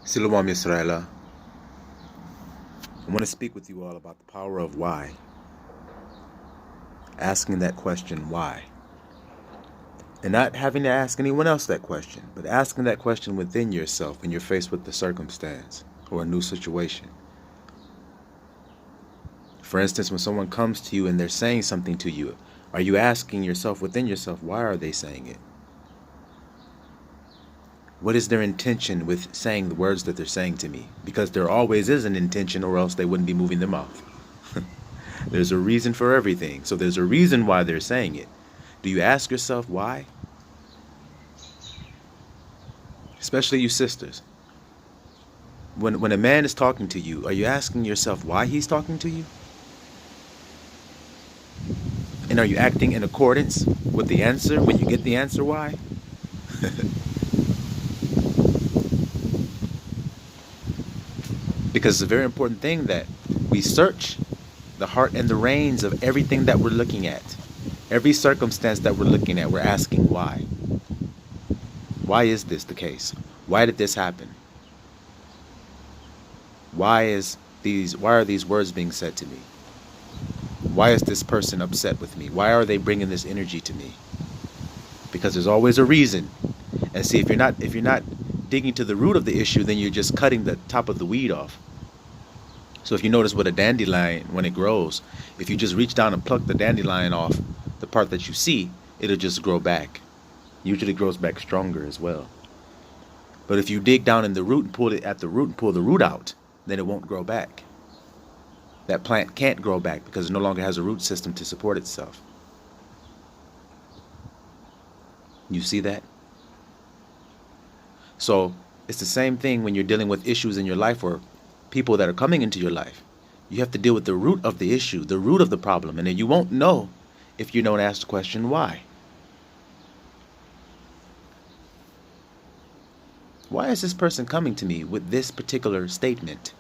Silawam Yisraela. I want to speak with you all about the power of why. Asking that question, why? And not having to ask anyone else that question, but asking that question within yourself when you're faced with the circumstance or a new situation. For instance, when someone comes to you and they're saying something to you, are you asking yourself within yourself, why are they saying it? What is their intention with saying the words that they're saying to me? Because there always is an intention, or else they wouldn't be moving their mouth. There's a reason for everything. So there's a reason why they're saying it. Do you ask yourself why? Especially you sisters. When a man is talking to you, are you asking yourself why he's talking to you? And are you acting in accordance with the answer when you get the answer why? Because it's a very important thing that we search the heart and the reins of everything that we're looking at. Every circumstance that we're looking at, we're asking why. Why is this the case? Why did this happen? Why are these words being said to me? Why is this person upset with me? Why are they bringing this energy to me? Because there's always a reason. And see, if you're not digging to the root of the issue, then you're just cutting the top of the weed off. So if you notice with a dandelion, when it grows, if you just reach down and pluck the dandelion off the part that you see, it'll just grow back. Usually grows back stronger as well. But if you dig down in the root and pull it at the root and pull the root out, then it won't grow back. That plant can't grow back because it no longer has a root system to support itself. You see that? So it's the same thing when you're dealing with issues in your life or people that are coming into your life. You have to deal with the root of the issue, the root of the problem, and then you won't know if you don't ask the question why. Why is this person coming to me with this particular statement?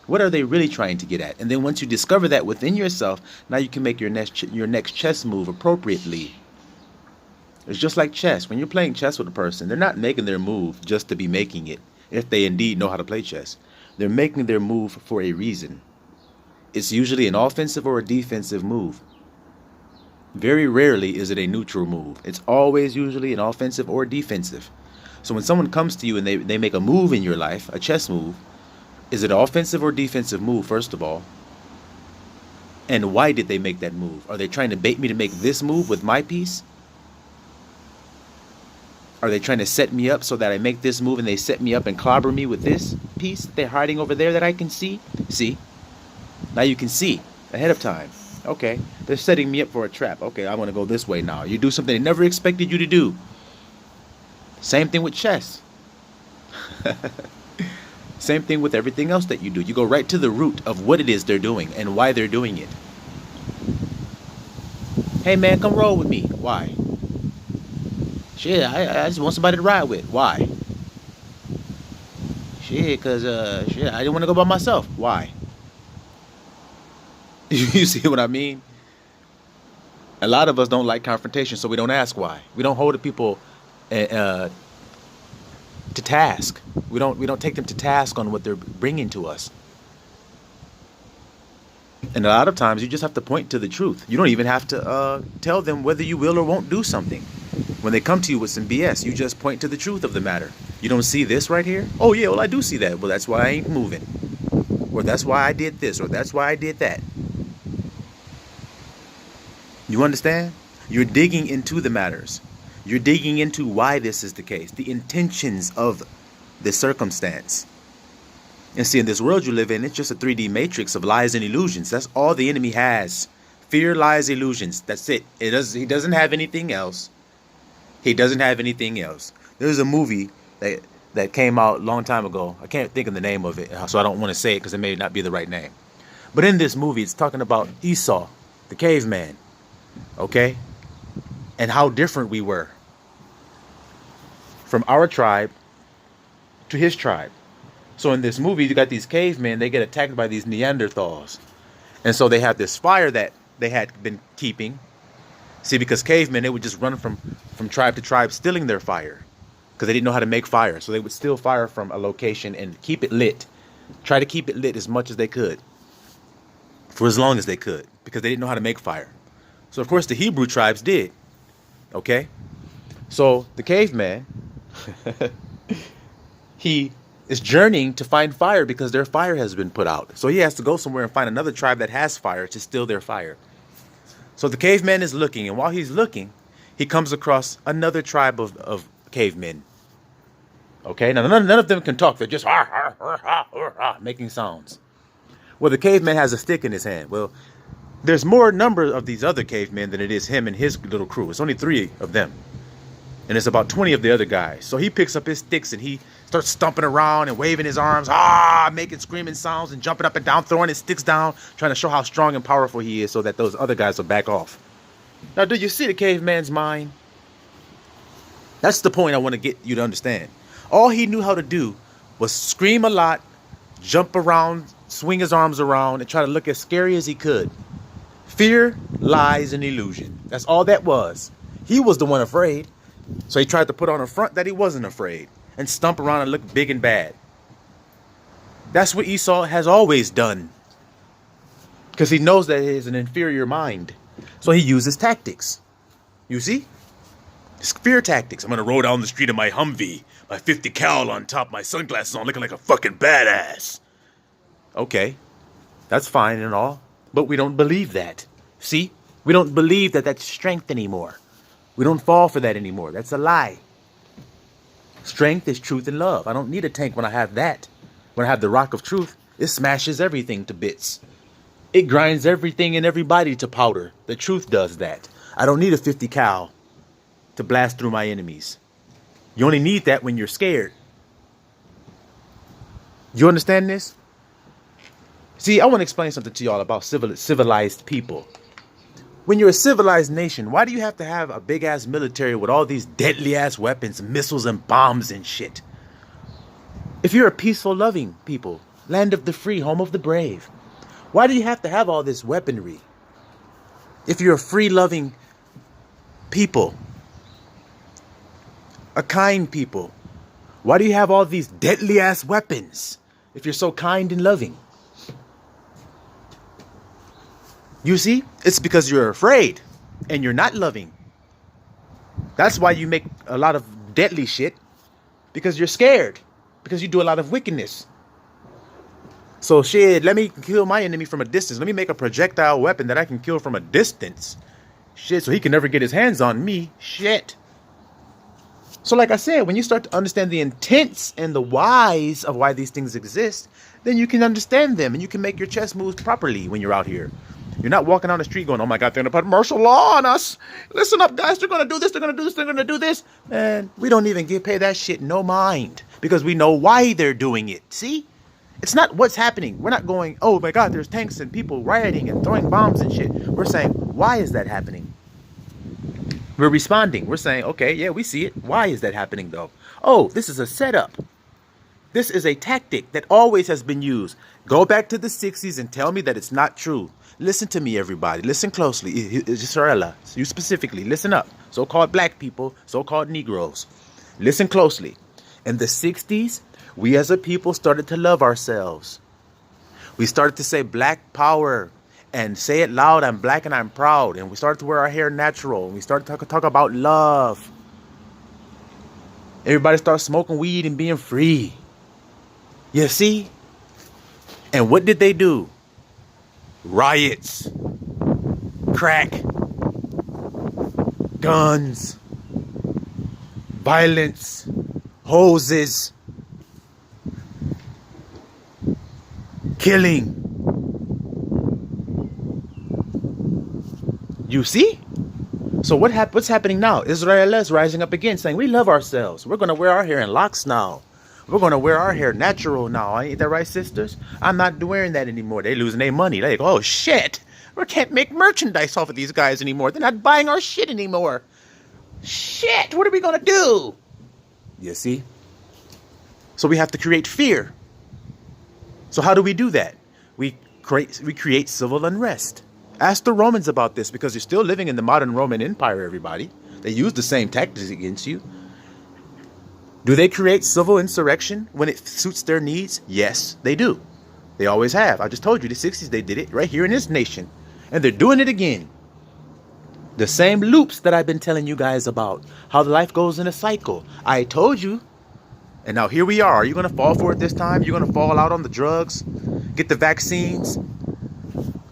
What are they really trying to get at? And then once you discover that within yourself, now you can make your next chess move appropriately. It's just like chess. When you're playing chess with a person, they're not making their move just to be making it, if they indeed know how to play chess. They're making their move for a reason. It's usually an offensive or a defensive move. Very rarely is it a neutral move. It's always usually an offensive or defensive. So when someone comes to you and they make a move in your life, a chess move, is it an offensive or defensive move, first of all? And why did they make that move? Are they trying to bait me to make this move with my piece? Are they trying to set me up so that I make this move and they set me up and clobber me with this piece that they're hiding over there that I can see? See? Now you can see ahead of time. Okay, they're setting me up for a trap. Okay, I want to go this way now. You do something they never expected you to do. Same thing with chess. Same thing with everything else that you do. You go right to the root of what it is they're doing and why they're doing it. Hey man, come roll with me. Why? Shit, I just want somebody to ride with. Why? Shit, cause I didn't want to go by myself. Why? You see what I mean? A lot of us don't like confrontation, so we don't ask why. We don't hold the people to task. We don't take them to task on what they're bringing to us. And a lot of times you just have to point to the truth. You don't even have to tell them whether you will or won't do something. When they come to you with some BS, you just point to the truth of the matter. You don't see this right here? Oh yeah, well I do see that. Well, that's why I ain't moving. Or that's why I did this, or that's why I did that. You understand? You're digging into the matters. You're digging into why this is the case, the intentions of the circumstance. And see, in this world you live in, it's just a 3D matrix of lies and illusions. That's all the enemy has. Fear, lies, illusions. That's it. He doesn't have anything else. He doesn't have anything else. There's a movie that came out a long time ago. I can't think of the name of it, so I don't want to say it because it may not be the right name. But in this movie, it's talking about Esau, the caveman. Okay? And how different we were from our tribe to his tribe. So in this movie, you got these cavemen, they get attacked by these Neanderthals. And so they have this fire that they had been keeping. See, because cavemen, they would just run from tribe to tribe, stealing their fire. because they didn't know how to make fire. So they would steal fire from a location and keep it lit. Try to keep it lit as much as they could for as long as they could, because they didn't know how to make fire. So of course the Hebrew tribes did. Okay, so the caveman, he is journeying to find fire because their fire has been put out. So he has to go somewhere and find another tribe that has fire to steal their fire. So the caveman is looking, and while he's looking, he comes across another tribe of cavemen. Okay, now none of them can talk. They're just making sounds. Well, the caveman has a stick in his hand. Well, there's more number of these other cavemen than it is him and his little crew. It's only 3 of them. And it's about 20 of the other guys. So he picks up his sticks and he starts stomping around and waving his arms, making screaming sounds and jumping up and down, throwing his sticks down, trying to show how strong and powerful he is so that those other guys will back off. Now, do you see the caveman's mind? That's the point I want to get you to understand. All he knew how to do was scream a lot, jump around, swing his arms around, and try to look as scary as he could. Fear, lies, and illusion. That's all that was. He was the one afraid. So he tried to put on a front that he wasn't afraid and stomp around and look big and bad. That's what Esau has always done, because he knows that he is an inferior mind. So he uses tactics. You see? It's fear tactics. I'm going to roll down the street in my Humvee, my 50 cal on top, my sunglasses on, looking like a fucking badass. Okay, that's fine and all, but we don't believe that. See? We don't believe that that's strength anymore. We don't fall for that anymore. That's a lie. Strength is truth and love. I don't need a tank when I have that. When I have the rock of truth, it smashes everything to bits. It grinds everything and everybody to powder. The truth does that. I don't need a 50 cal to blast through my enemies. You only need that when you're scared. You understand this? See, I want to explain something to y'all about civilized people. When you're a civilized nation, why do you have to have a big-ass military with all these deadly-ass weapons, missiles, and bombs and shit? If you're a peaceful, loving people, land of the free, home of the brave, why do you have to have all this weaponry? If you're a free-loving people, a kind people, why do you have all these deadly-ass weapons if you're so kind and loving? You see, it's because you're afraid and you're not loving. That's why you make a lot of deadly shit, because you're scared, because you do a lot of wickedness. So shit, let me kill my enemy from a distance. Let me make a projectile weapon that I can kill from a distance. Shit, so he can never get his hands on me. Shit. So like I said, when you start to understand the intents and the whys of why these things exist, then you can understand them and you can make your chess moves properly when you're out here. You're not walking down the street going, oh my God, they're going to put martial law on us. Listen up, guys. They're going to do this. They're going to do this. They're going to do this. And we don't even pay that shit no mind, because we know why they're doing it. See? It's not what's happening. We're not going, oh my God, there's tanks and people rioting and throwing bombs and shit. We're saying, why is that happening? We're responding. We're saying, okay, yeah, we see it. Why is that happening though? Oh, this is a setup. This is a tactic that always has been used. Go back to the 60s and tell me that it's not true. Listen to me, everybody. Listen closely. Israela, you specifically, listen up. So-called black people, so-called Negroes. Listen closely. In the 60s, we as a people started to love ourselves. We started to say black power and say it loud. I'm black and I'm proud. And we started to wear our hair natural. And we started to talk about love. Everybody started smoking weed and being free. You see? And what did they do? Riots, crack, guns, violence, hoses, killing. You see? So what's happening now? Israel is rising up again saying, we love ourselves. We're going to wear our hair in locks now. We're going to wear our hair natural now. Ain't that right, sisters? I'm not wearing that anymore. They're losing their money. They're like, oh, shit. We can't make merchandise off of these guys anymore. They're not buying our shit anymore. Shit, what are we going to do? You see? So we have to create fear. So how do we do that? We create civil unrest. Ask the Romans about this, because you're still living in the modern Roman Empire, everybody. They use the same tactics against you. Do they create civil insurrection when it suits their needs? Yes, they do. They always have. I just told you the 60s they did it right here in this nation. And they're doing it again. The same loops that I've been telling you guys about. How the life goes in a cycle. I told you. And now here we are. Are you going to fall for it this time? You're going to fall out on the drugs? Get the vaccines?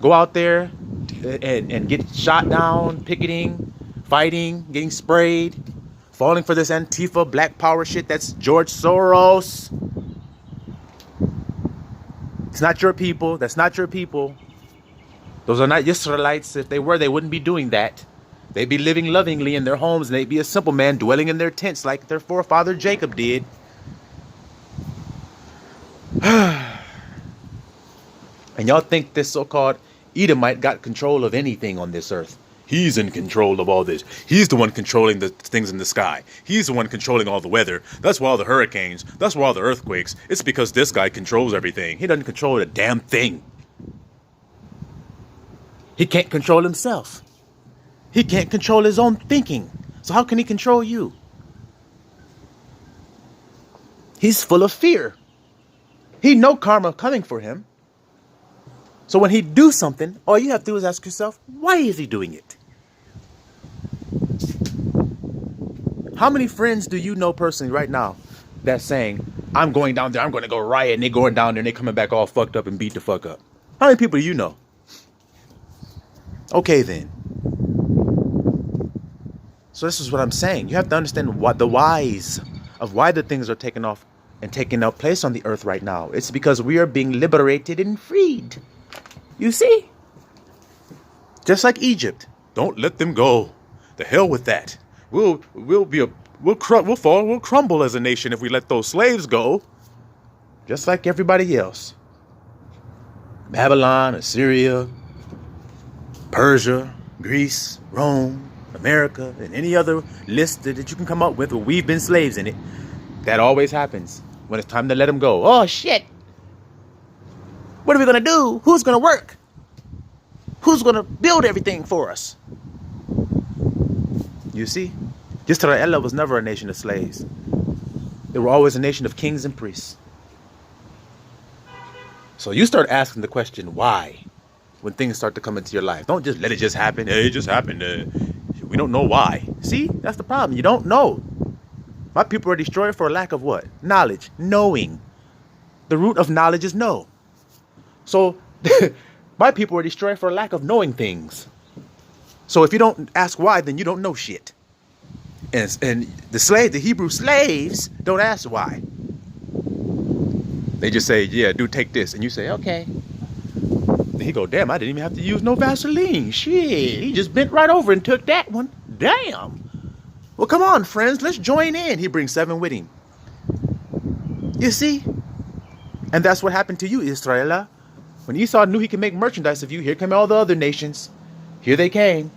Go out there and get shot down, picketing, fighting, getting sprayed, falling for this Antifa Black Power shit that's George Soros. It's not your people. That's not your people. Those are not Israelites. If they were, they wouldn't be doing that. They'd be living lovingly in their homes, and they'd be a simple man dwelling in their tents like their forefather Jacob did. And y'all think this so-called Edomite got control of anything on this earth. He's in control of all this. He's the one controlling the things in the sky. He's the one controlling all the weather. That's why all the hurricanes. That's why all the earthquakes. It's because this guy controls everything. He doesn't control a damn thing. He can't control himself. He can't control his own thinking. So how can he control you? He's full of fear. He know karma coming for him. So when he do something, all you have to do is ask yourself, why is he doing it? How many friends do you know personally right now that's saying, I'm going down there, I'm going to go riot, and they're going down there and they're coming back all fucked up and beat the fuck up? How many people do you know? Okay then. So this is what I'm saying. You have to understand what the whys of why the things are taking off and taking out place on the earth right now. It's because we are being liberated and freed. You see? Just like Egypt. Don't let them go. The hell with that. We'll crumble as a nation if we let those slaves go. Just like everybody else. Babylon, Assyria, Persia, Greece, Rome, America, and any other list that you can come up with where we've been slaves in it. That always happens when it's time to let them go. Oh shit. What are we going to do? Who's going to work? Who's going to build everything for us? You see? Israel was never a nation of slaves. They were always a nation of kings and priests. So you start asking the question, why? When things start to come into your life. Don't just let it just happen. Hey, it just happened. We don't know why. See? That's the problem. You don't know. My people are destroyed for a lack of what? Knowledge. Knowing. The root of knowledge is know. So, my people are destroyed for a lack of knowing things. So if you don't ask why, then you don't know shit. And the Hebrew slaves don't ask why. They just say, yeah, dude, take this. And you say, okay. Then he go, damn, I didn't even have to use no Vaseline. Shit, he just bent right over and took that one. Damn. Well, come on, friends, let's join in. He brings 7 with him. You see? And that's what happened to you, Israel. When Esau knew he could make merchandise of you, here come all the other nations. Here they came.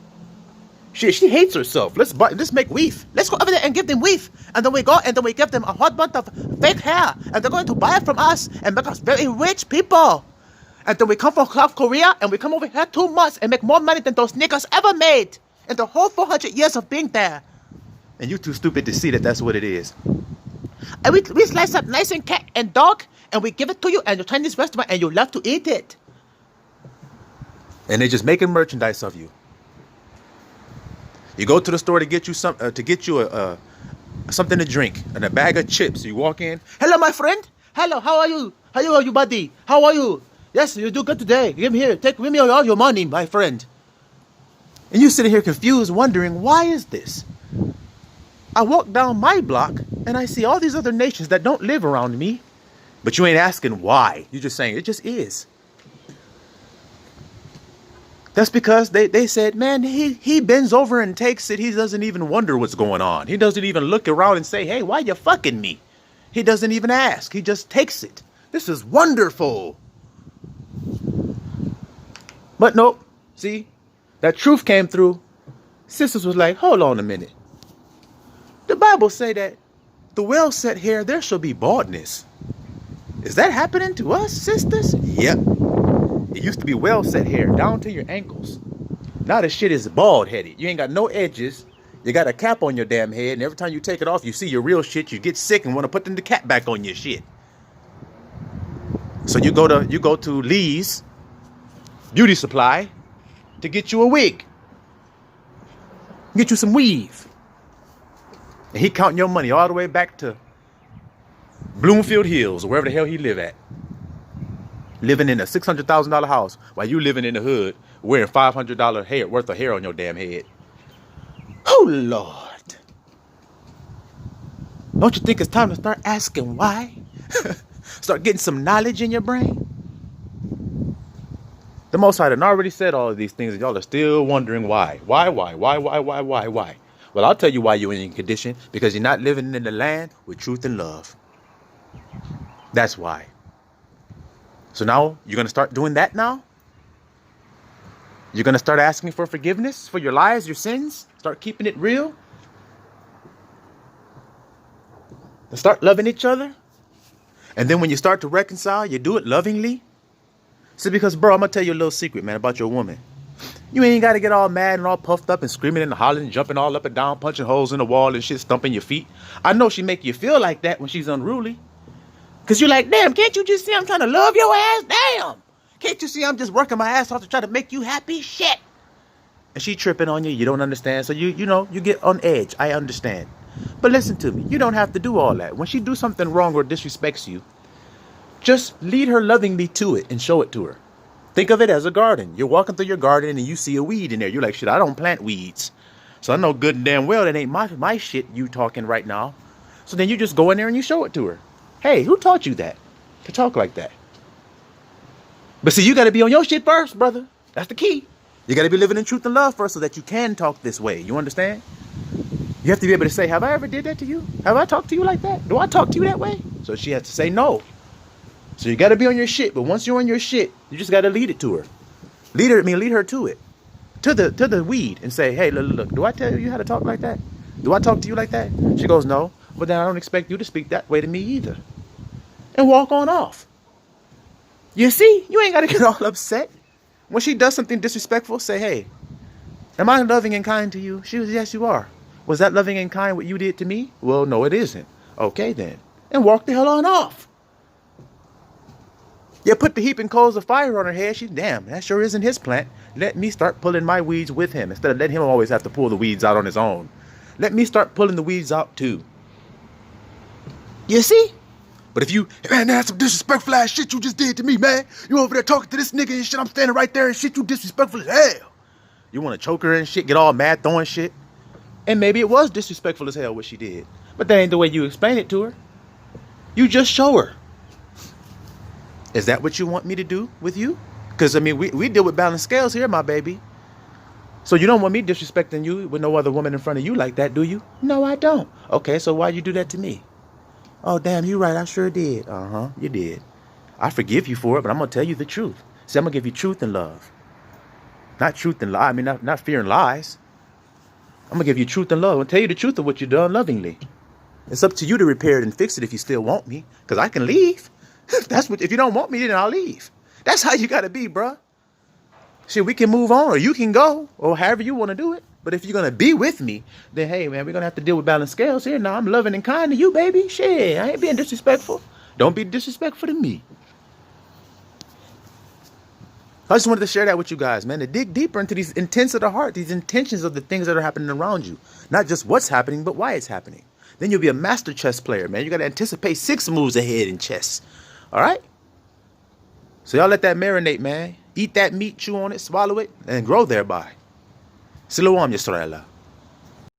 She hates herself. Let's make weave. Let's go over there and give them weave. And then we go and then we give them a whole bunch of fake hair. And they're going to buy it from us and make us very rich people. And then we come from South Korea and we come over here 2 months and make more money than those niggas ever made in the whole 400 years of being there. And you're too stupid to see that that's what it is. And we slice up nice and cat and dog and we give it to you and your Chinese restaurant and you love to eat it. And they're just making merchandise of you. You go to the store to get you something to drink and a bag of chips. You walk in. Hello, my friend. Hello, how are you? How are you, buddy? How are you? Yes, you do good today. Give me all your money, my friend. And you sitting here confused, wondering, why is this? I walk down my block and I see all these other nations that don't live around me. But you ain't asking why. You're just saying it just is. That's because they said, man, he bends over and takes it. He doesn't even wonder what's going on. He doesn't even look around and say, hey, why you fucking me? He doesn't even ask. He just takes it. This is wonderful. But nope. See, that truth came through. Sisters was like, hold on a minute. The Bible say that the well-set hair, there shall be baldness. Is that happening to us, sisters? Yep. It used to be well-set hair down to your ankles. Now the shit is bald-headed. You ain't got no edges. You got a cap on your damn head, and every time you take it off, you see your real shit. You get sick and want to put the cap back on your shit. So you go to Lee's Beauty Supply to get you a wig, get you some weave, and he counting your money all the way back to Bloomfield Hills or wherever the hell he live at, living in a $600,000 house while you living in the hood wearing $500 hair worth of hair on your damn head. Oh Lord, don't you think it's time to start asking why? Start getting some knowledge in your brain. The Most High done already said all of these things, and y'all are still wondering why. Why? Well, I'll tell you why you're in your condition. Because you're not living in the land with truth and love. That's why. So now, you're going to start doing that now? You're going to start asking for forgiveness for your lies, your sins? Start keeping it real? And start loving each other? And then when you start to reconcile, you do it lovingly? See, because, bro, I'm going to tell you a little secret, man, about your woman. You ain't got to get all mad and all puffed up and screaming and hollering and jumping all up and down, punching holes in the wall and shit, stumping your feet. I know she make you feel like that when she's unruly. Because you're like, damn, can't you just see I'm trying to love your ass? Damn. Can't you see I'm just working my ass off to try to make you happy? Shit. And she tripping on you. You don't understand. So, you know, you get on edge. I understand. But listen to me. You don't have to do all that. When she do something wrong or disrespects you, just lead her lovingly to it and show it to her. Think of it as a garden. You're walking through your garden and you see a weed in there. You're like, shit, I don't plant weeds. So I know good and damn well that ain't my shit you talking right now. So then you just go in there and you show it to her. Hey, who taught you that? To talk like that? But see, you got to be on your shit first, brother. That's the key. You got to be living in truth and love first so that you can talk this way. You understand? You have to be able to say, have I ever did that to you? Have I talked to you like that? Do I talk to you that way? So she has to say no. So you got to be on your shit. But once you're on your shit, you just got to lead it to her. Lead her to it. To the weed and say, hey, look, do I tell you how to talk like that? Do I talk to you like that? She goes, no. But then I don't expect you to speak that way to me either. And walk on off. You see, you ain't got to get all upset. When she does something disrespectful, say, hey, am I loving and kind to you? She was, yes, you are. Was that loving and kind what you did to me? Well, no, it isn't. Okay, then. And walk the hell on off. You put the heaping coals of fire on her head. She's, damn, that sure isn't his plant. Let me start pulling my weeds with him instead of letting him always have to pull the weeds out on his own. Let me start pulling the weeds out too. You see? But if you, man, that's some disrespectful ass shit you just did to me, man. You over there talking to this nigga and shit. I'm standing right there and shit. You disrespectful as hell. You want to choke her and shit, get all mad throwing shit. And maybe it was disrespectful as hell what she did. But that ain't the way you explain it to her. You just show her. Is that what you want me to do with you? Because, I mean, we deal with balanced scales here, my baby. So you don't want me disrespecting you with no other woman in front of you like that, do you? No, I don't. Okay, so why'd you do that to me? Oh, damn, you're right. I sure did. Uh-huh, you did. I forgive you for it, but I'm going to tell you the truth. See, I'm going to give you truth and love. Not truth and lie. I mean, not fear and lies. I'm going to give you truth and love. I'm going to tell you the truth of what you've done lovingly. It's up to you to repair it and fix it if you still want me. Because I can leave. That's what. If you don't want me, then I'll leave. That's how you got to be, bruh. Shit, we can move on or you can go or however you want to do it. But if you're going to be with me, then, hey, man, we're going to have to deal with balanced scales here. Now, I'm loving and kind to you, baby. Shit, I ain't being disrespectful. Don't be disrespectful to me. I just wanted to share that with you guys, man, to dig deeper into these intents of the heart, these intentions of the things that are happening around you. Not just what's happening, but why it's happening. Then you'll be a master chess player, man. You got to anticipate 6 moves ahead in chess. All right? So y'all let that marinate, man. Eat that meat, chew on it, swallow it, and grow thereby. Siloam Yisraelah.